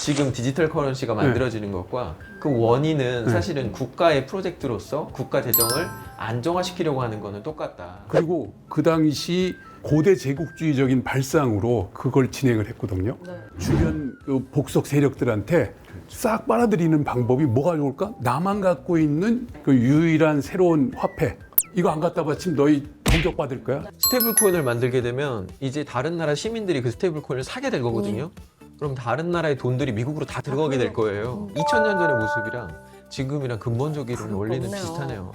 지금 디지털 커런시가 만들어지는 것과 그 원인은 사실은 국가의 프로젝트로서 국가 재정을 안정화시키려고 하는 거는 똑같다. 그리고 그 당시 고대 제국주의적인 발상으로 그걸 진행을 했거든요. 네. 주변 그 복속 세력들한테 싹 빨아들이는 방법이 뭐가 좋을까? 나만 갖고 있는 그 유일한 새로운 화폐. 이거 안 갖다 바치면 너희 공격받을 거야? 스테이블 코인을 만들게 되면 이제 다른 나라 시민들이 그 스테이블 코인을 사게 될 거거든요. 그럼 다른 나라의 돈들이 미국으로 다 들어가게 될 거예요. 2000년 전의 모습이랑 지금이랑 근본적인 원리는 없네요. 비슷하네요.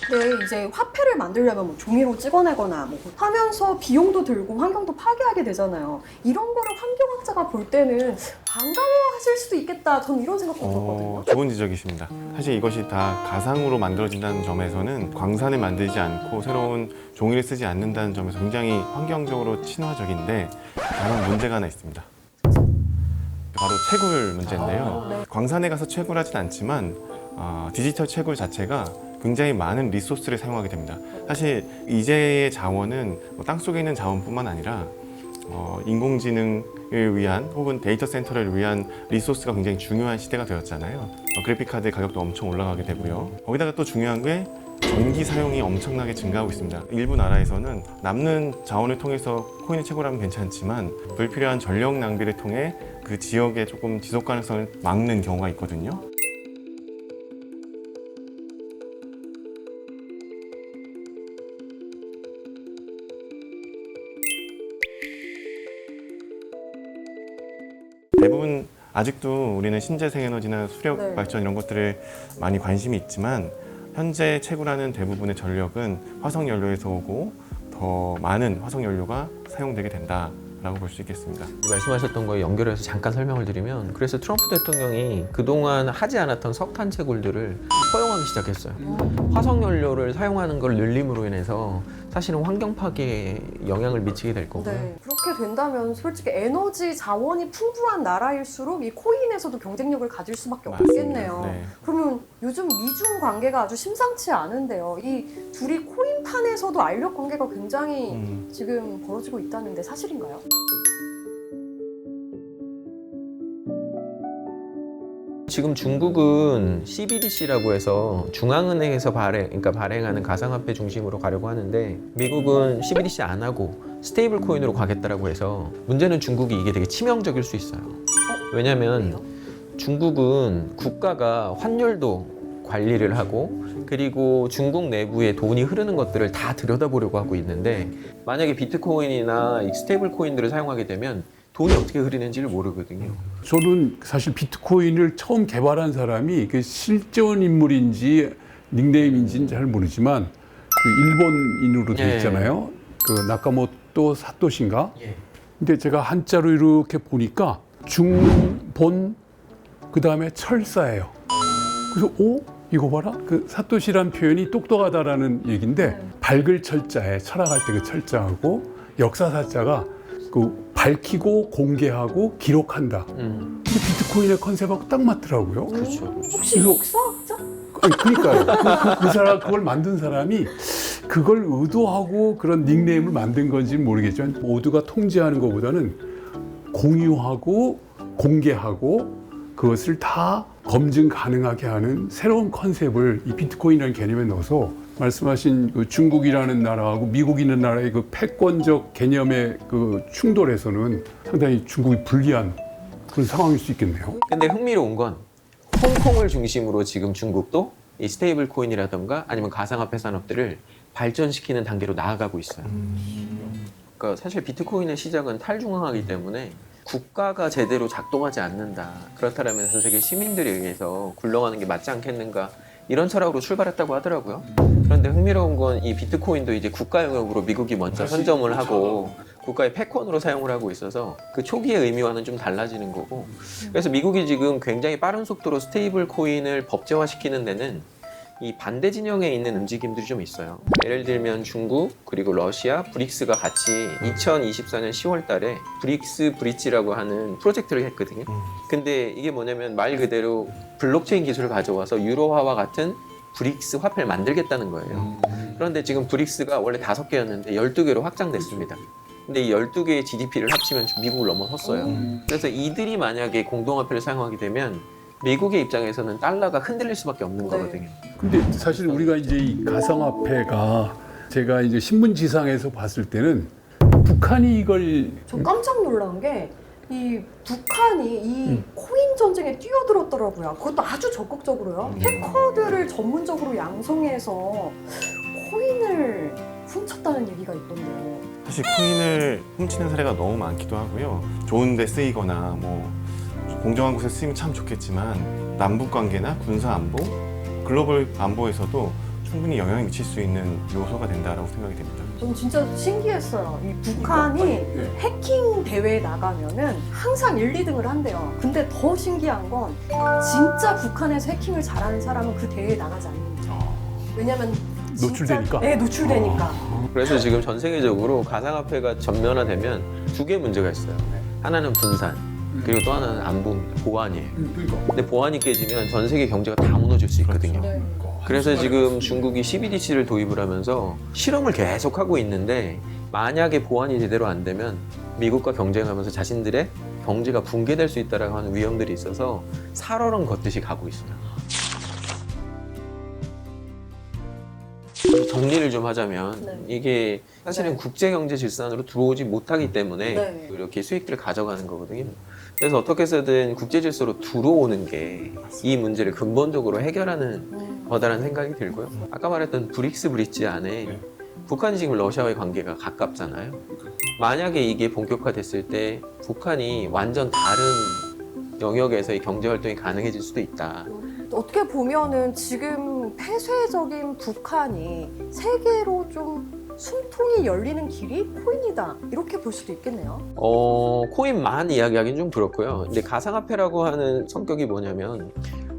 근데 이제 화폐를 만들려면 뭐 종이로 찍어내거나 뭐 하면서 비용도 들고 환경도 파괴하게 되잖아요. 이런 거를 환경학자가 볼 때는 반감하실 수도 있겠다. 저는 이런 생각도 들었거든요. 좋은 지적이십니다. 사실 이것이 다 가상으로 만들어진다는 점에서는 광산을 만들지 않고 새로운 종이를 쓰지 않는다는 점에서 굉장히 환경적으로 친화적인데 다만 문제가 하나 있습니다. 바로 채굴 문제인데요. 네. 광산에 가서 채굴하진 않지만 디지털 채굴 자체가 굉장히 많은 리소스를 사용하게 됩니다. 사실 이제의 자원은 땅속에 있는 자원뿐만 아니라 인공지능을 위한 혹은 데이터 센터를 위한 리소스가 굉장히 중요한 시대가 되었잖아요. 그래픽카드 가격도 엄청 올라가게 되고요. 거기다가 또 중요한 게 전기 사용이 엄청나게 증가하고 있습니다. 일부 나라에서는 남는 자원을 통해서 코인을 채굴하면 괜찮지만 불필요한 전력 낭비를 통해 그 지역의 조금 지속 가능성을 막는 경우가 있거든요. 대부분 아직도 우리는 신재생 에너지나 수력 네. 발전 이런 것들을 많이 관심이 있지만 현재 채굴하는 대부분의 전력은 화석 연료에서 오고 더 많은 화석 연료가 사용되게 된다라고 볼 수 있겠습니다. 말씀하셨던 거에 연결해서 잠깐 설명을 드리면 그래서 트럼프 대통령이 그동안 하지 않았던 석탄 채굴들을 허용하기 시작했어요. 화석 연료를 사용하는 걸 늘림으로 인해서 사실은 환경 파괴에 영향을 미치게 될 거고요. 네. 그렇게 된다면 솔직히 에너지 자원이 풍부한 나라일수록 이 코인에서도 경쟁력을 가질 수밖에 맞습니다. 없겠네요. 네. 그러면 요즘 미중 관계가 아주 심상치 않은데요. 이 둘이 코인판에서도 알력 관계가 굉장히 지금 벌어지고 있다는데 사실인가요? 지금 중국은 CBDC라고 해서 중앙은행에서 발행하는 가상화폐 중심으로 가려고 하는데 미국은 CBDC 안 하고 스테이블 코인으로 가겠다라고 해서 문제는 중국이 이게 되게 치명적일 수 있어요. 왜냐면 왜요? 중국은 국가가 환율도 관리를 하고 그리고 중국 내부에 돈이 흐르는 것들을 다 들여다보려고 하고 있는데 만약에 비트코인이나 이 스테이블 코인들을 사용하게 되면 돈이 어떻게 흐르는지를 모르거든요. 저는 사실 비트코인을 처음 개발한 사람이 그 실존 인물인지 닉네임인지는 잘 모르지만 그 일본인으로 되어 예. 있잖아요. 그 나카모토 사토시인가? 예. 근데 제가 한자로 이렇게 보니까 중본 그 다음에 철사예요. 그래서 이거 봐라. 그 사토시란 표현이 똑똑하다라는 얘기인데 밝을 철자에 철학할 때 그 철자하고 역사사자가 그 밝히고 공개하고 기록한다. 근데 비트코인의 컨셉하고 딱 맞더라고요. 그렇죠. 혹시 그래서- 역사학자? 아니, 그러니까요. 그 사람 그걸 만든 사람이 그걸 의도하고 그런 닉네임을 만든 건지는 모르겠지만 모두가 통제하는 것보다는 공유하고 공개하고 그것을 다 검증 가능하게 하는 새로운 컨셉을 이 비트코인이라는 개념에 넣어서 말씀하신 그 중국이라는 나라하고 미국이라는 나라의 그 패권적 개념의 그 충돌에서는 상당히 중국이 불리한 그런 상황일 수 있겠네요. 근데 흥미로운 건 홍콩을 중심으로 지금 중국도 이 스테이블 코인이라던가 아니면 가상화폐 산업들을 발전시키는 단계로 나아가고 있어요. 그러니까 사실 비트코인의 시작은 탈중앙화이기 때문에 국가가 제대로 작동하지 않는다. 그렇다면 전 세계 시민들에 의해서 굴러가는 게 맞지 않겠는가 이런 철학으로 출발했다고 하더라고요. 그런데 흥미로운 건 이 비트코인도 이제 국가 영역으로 미국이 먼저 선점을 하고 국가의 패권으로 사용을 하고 있어서 그 초기의 의미와는 좀 달라지는 거고 그래서 미국이 지금 굉장히 빠른 속도로 스테이블 코인을 법제화시키는 데는 이 반대 진영에 있는 움직임들이 좀 있어요. 예를 들면 중국 그리고 러시아, 브릭스가 같이 2024년 10월 달에 브릭스 브릿지라고 하는 프로젝트를 했거든요. 근데 이게 뭐냐면 말 그대로 블록체인 기술을 가져와서 유로화와 같은 브릭스 화폐를 만들겠다는 거예요. 그런데 지금 브릭스가 원래 5개였는데 12개로 확장됐습니다. 근데 이 12개의 GDP를 합치면 미국을 넘어섰어요. 그래서 이들이 만약에 공동화폐를 사용하게 되면 미국의 입장에서는 달러가 흔들릴 수밖에 없는 네. 거거든요. 근데 사실 우리가 이제 이 가상화폐가 제가 이제 신문지상에서 봤을 때는 북한이 이걸 저 깜짝 놀란 게 이 북한이 이 코인 전쟁에 뛰어들었더라고요. 그것도 아주 적극적으로요. 해커들을 전문적으로 양성해서 코인을 훔쳤다는 얘기가 있던데. 사실 코인을 훔치는 사례가 너무 많기도 하고요. 좋은 데 쓰이거나 뭐 공정한 곳에 쓰이면 참 좋겠지만 남북 관계나 군사 안보, 글로벌 안보에서도 충분히 영향을 미칠 수 있는 요소가 된다라고 생각이 됩니다. 저는 진짜 신기했어요. 이 북한이 해킹 대회에 나가면은 항상 1, 2등을 한대요. 근데 더 신기한 건 진짜 북한에서 해킹을 잘하는 사람은 그 대회에 나가지 않는다. 왜냐면 진짜- 노출되니까? 네, 노출되니까. 그래서 지금 전 세계적으로 가상화폐가 전면화되면 두 개의 문제가 있어요. 하나는 분산, 그리고 또 하나는 안보입니다. 보안이에요. 그러니까. 근데 보안이 깨지면 전 세계 경제가 다 무너질 수 있거든요. 네. 그래서 지금 중국이 CBDC를 도입을 하면서 실험을 계속 하고 있는데 만약에 보안이 제대로 안 되면 미국과 경쟁하면서 자신들의 경제가 붕괴될 수 있다라고 하는 위험들이 있어서 살얼음 걷듯이 가고 있어요. 정리를 좀 하자면 네. 이게 사실은 네. 국제경제 질서 안으로 들어오지 못하기 때문에 네. 이렇게 수익들을 가져가는 거거든요. 그래서 어떻게 해서든 국제 질서로 들어오는 게 이 문제를 근본적으로 해결하는 거다라는 생각이 들고요. 아까 말했던 브릭스 브릿지 안에 북한이 지금 러시아와의 관계가 가깝잖아요. 만약에 이게 본격화됐을 때 북한이 완전 다른 영역에서의 경제 활동이 가능해질 수도 있다. 어떻게 보면은 지금 폐쇄적인 북한이 세계로 좀 숨통이 열리는 길이 코인이다. 이렇게 볼 수도 있겠네요. 코인만 이야기하기는 좀 그렇고요. 근데 가상화폐라고 하는 성격이 뭐냐면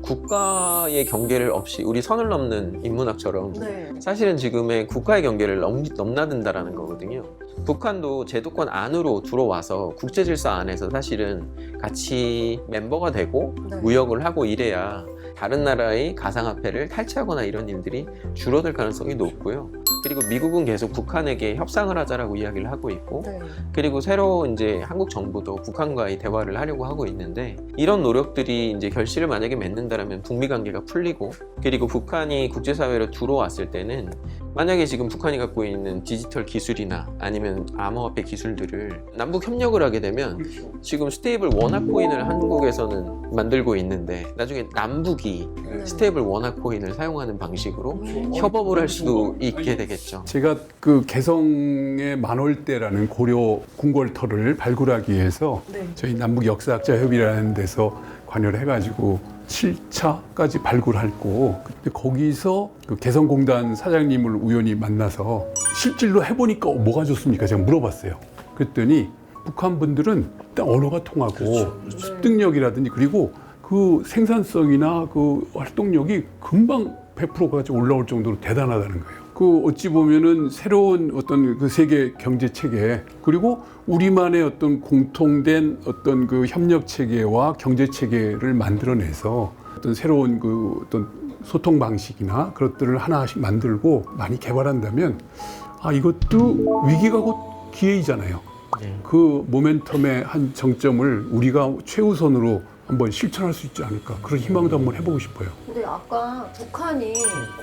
국가의 경계를 없이 우리 선을 넘는 인문학처럼 네. 사실은 지금의 국가의 경계를 넘나든다라는 거거든요. 북한도 제도권 안으로 들어와서 국제 질서 안에서 사실은 같이 멤버가 되고 네. 무역을 하고 이래야 다른 나라의 가상화폐를 탈취하거나 이런 일들이 줄어들 가능성이 높고요. 그리고 미국은 계속 북한에게 협상을 하자라고 이야기를 하고 있고, 네. 그리고 새로 이제 한국 정부도 북한과의 대화를 하려고 하고 있는데, 이런 노력들이 이제 결실을 만약에 맺는다라면 북미 관계가 풀리고, 그리고 북한이 국제사회로 들어왔을 때는 만약에 지금 북한이 갖고 있는 디지털 기술이나 아니면 암호화폐 기술들을 남북 협력을 하게 되면 지금 스테이블 원화 코인을 한국에서는 만들고 있는데 나중에 남북이 스테이블 원화 코인을 사용하는 방식으로 협업을 할 수도 있게 되겠죠. 제가 그 개성의 만월대라는 고려 궁궐터를 발굴하기 위해서 네. 저희 남북 역사학자 협의라는 데서 관여를 해가지고 7차까지 발굴했고, 그때 거기서 그 개성공단 사장님을 우연히 만나서 실질로 해보니까 뭐가 좋습니까? 제가 물어봤어요. 그랬더니 북한 분들은 일단 언어가 통하고 습득력이라든지 그리고 그 생산성이나 그 활동력이 금방 100%까지 올라올 정도로 대단하다는 거예요. 그 어찌 보면은 새로운 어떤 그 세계 경제 체계 그리고 우리만의 어떤 공통된 어떤 그 협력 체계와 경제 체계를 만들어내서 어떤 새로운 그 어떤 소통 방식이나 그것들을 하나씩 만들고 많이 개발한다면 이것도 위기가 곧 기회이잖아요. 네. 그 모멘텀의 한 정점을 우리가 최우선으로 한번 실천할 수 있지 않을까 그런 희망도 한번 해보고 싶어요. 근데 아까 북한이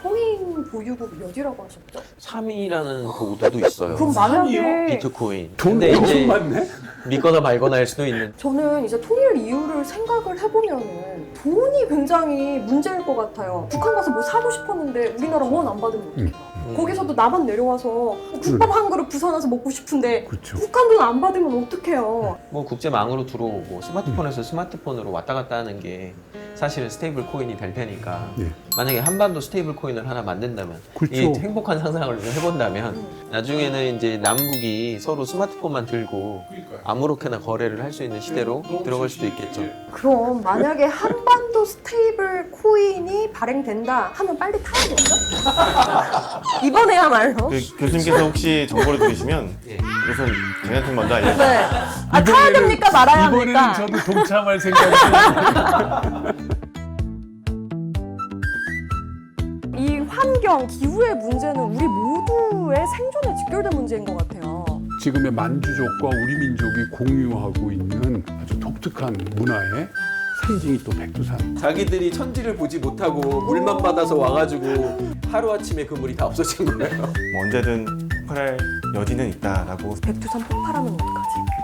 코인 보유국 몇이라고 하셨죠? 3위라는 보도도 있어요. 그럼 만약에 비트코인. 돈 근데 엄청 이제 많네? 믿거나 말거나 할 수도 있는. 저는 이제 통일 이유를 생각을 해보면은 돈이 굉장히 문제일 것 같아요. 북한 가서 뭐 사고 싶었는데 우리나라 원 안 받으면 어떡해요? 거기서도 나만 내려와서 국밥 한 그릇 부산에서 먹고 싶은데 그렇죠. 북한 돈 안 받으면 어떡해요? 뭐 국제망으로 들어오고 스마트폰에서 스마트폰으로 왔다 갔다 하는 게 사실은 스테이블 코인이 될 테니까 예. 만약에 한반도 스테이블 코인을 하나 만든다면 그렇죠. 이 행복한 상상을 좀 해본다면 나중에는 이제 남북이 서로 스마트폰만 들고 아무렇게나 거래를 할 수 있는 시대로 들어갈 수도 있겠죠. 그럼 만약에 한반도 스테이블 코인이 발행된다 하면 빨리 타야겠죠? 이번에야말로. 그 교수님께서 혹시 정보를 들으시면 예. 우선 저희한테 먼저 알려주세요. 네. 타야 됩니까 말아야 이번에는 합니까? 저도 동참할 생각이에요. 이 환경, 기후의 문제는 우리 모두의 생존에 직결된 문제인 것 같아요. 지금의 만주족과 우리 민족이 공유하고 있는 아주 독특한 문화의 상징이 또 백두산. 자기들이 천지를 보지 못하고 물만 받아서 와가지고 하루아침에 그 물이 다 없어진 거예요. 뭐 언제든 폭발할 여지는 있다라고 백두산 폭발하면 어떡하지?